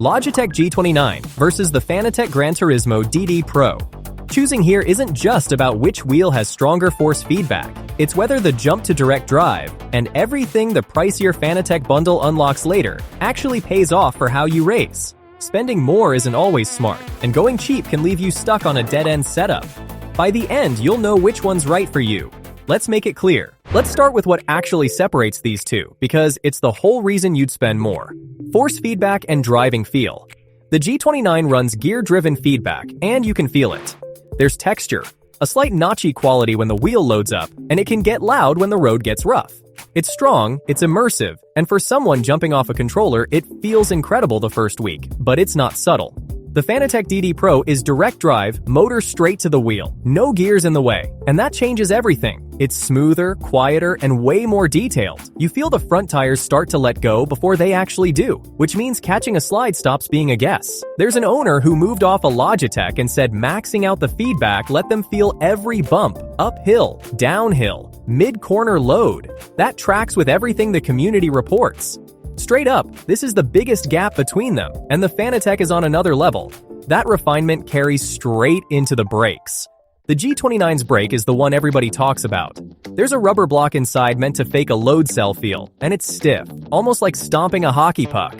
Logitech G29 versus the Fanatec Gran Turismo DD PRO. Choosing here isn't just about which wheel has stronger force feedback, it's whether the jump to direct drive and everything the pricier Fanatec bundle unlocks later actually pays off for how you race. Spending more isn't always smart, and going cheap can leave you stuck on a dead-end setup. By the end, you'll know which one's right for you. Let's make it clear. Let's start with what actually separates these two, because it's the whole reason you'd spend more. Force feedback and driving feel. The G29 runs gear-driven feedback, and you can feel it. There's texture, a slight notchy quality when the wheel loads up, and it can get loud when the road gets rough. It's strong, it's immersive, and for someone jumping off a controller, it feels incredible the first week, but it's not subtle. The Fanatec DD PRO is direct drive, motor straight to the wheel, no gears in the way, and that changes everything. It's smoother, quieter, and way more detailed. You feel the front tires start to let go before they actually do, which means catching a slide stops being a guess. There's an owner who moved off a Logitech and said maxing out the feedback let them feel every bump, uphill, downhill, mid-corner load. That tracks with everything the community reports. Straight up, this is the biggest gap between them, and the Fanatec is on another level. That refinement carries straight into the brakes. The G29's brake is the one everybody talks about. There's a rubber block inside meant to fake a load cell feel, and it's stiff, almost like stomping a hockey puck.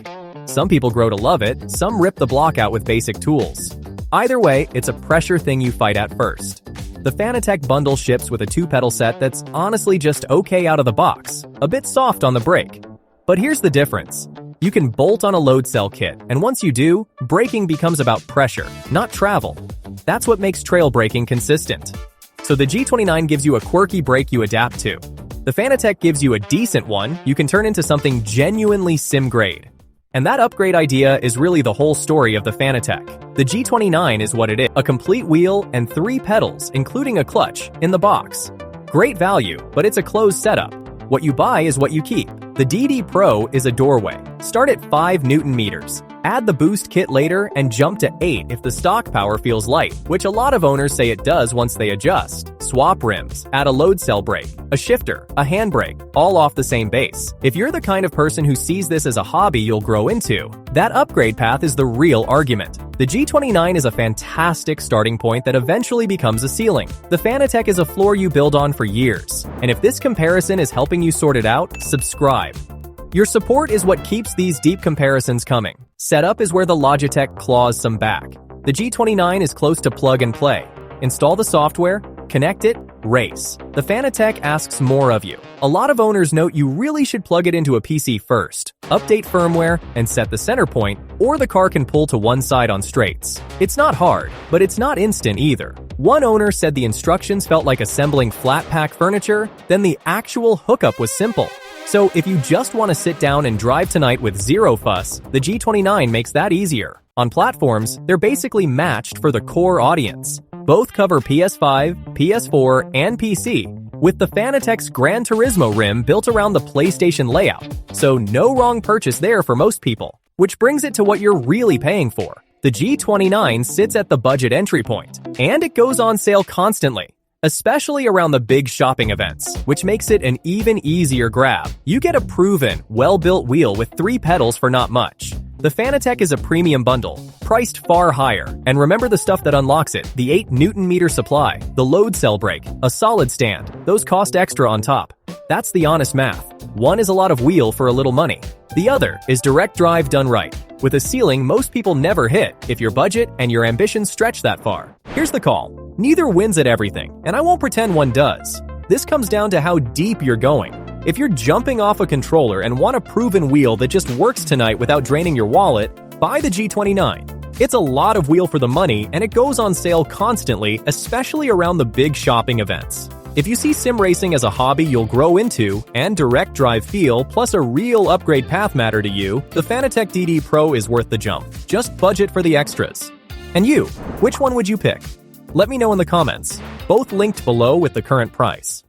Some people grow to love it, some rip the block out with basic tools. Either way, it's a pressure thing you fight at first. The Fanatec bundle ships with a 2-pedal set that's honestly just okay out of the box, a bit soft on the brake. But here's the difference. You can bolt on a load cell kit, and once you do, braking becomes about pressure, not travel. That's what makes trail braking consistent. So the G29 gives you a quirky brake you adapt to. The Fanatec gives you a decent one you can turn into something genuinely sim-grade. And that upgrade idea is really the whole story of the Fanatec. The G29 is what it is, a complete wheel and 3 pedals, including a clutch, in the box. Great value, but it's a closed setup. What you buy is what you keep. The DD PRO is a doorway. Start at 5 Newton meters. Add the boost kit later and jump to 8 if the stock power feels light, which a lot of owners say it does once they adjust. Swap rims, add a load cell brake, a shifter, a handbrake, all off the same base. If you're the kind of person who sees this as a hobby you'll grow into, that upgrade path is the real argument. The G29 is a fantastic starting point that eventually becomes a ceiling. The Fanatec is a floor you build on for years. And if this comparison is helping you sort it out, subscribe. Your support is what keeps these deep comparisons coming. Setup is where the Logitech claws some back. The G29 is close to plug and play. Install the software, connect it, race. The Fanatec asks more of you. A lot of owners note you really should plug it into a PC first, update firmware, and set the center point, or the car can pull to one side on straights. It's not hard, but it's not instant either. One owner said the instructions felt like assembling flat-pack furniture, then the actual hookup was simple. So if you just want to sit down and drive tonight with zero fuss, the G29 makes that easier. On platforms, they're basically matched for the core audience. Both cover PS5, PS4, and PC, with the Fanatec's Gran Turismo rim built around the PlayStation layout, so no wrong purchase there for most people. Which brings it to what you're really paying for. The G29 sits at the budget entry point, and it goes on sale constantly, especially around the big shopping events, which makes it an even easier grab. You get a proven, well-built wheel with 3 pedals for not much. The Fanatec is a premium bundle, priced far higher, and remember the stuff that unlocks it: the 8 Newton-meter supply, the load cell brake, a solid stand. Those cost extra on top. That's the honest math. One is a lot of wheel for a little money. The other is direct drive done right, with a ceiling most people never hit if your budget and your ambitions stretch that far. Here's the call. Neither wins at everything, and I won't pretend one does. This comes down to how deep you're going. If you're jumping off a controller and want a proven wheel that just works tonight without draining your wallet, buy the G29. It's a lot of wheel for the money, and it goes on sale constantly, especially around the big shopping events. If you see sim racing as a hobby you'll grow into, and direct drive feel plus a real upgrade path matter to you, the Fanatec DD PRO is worth the jump. Just budget for the extras. And you, which one would you pick? Let me know in the comments. Both linked below with the current price.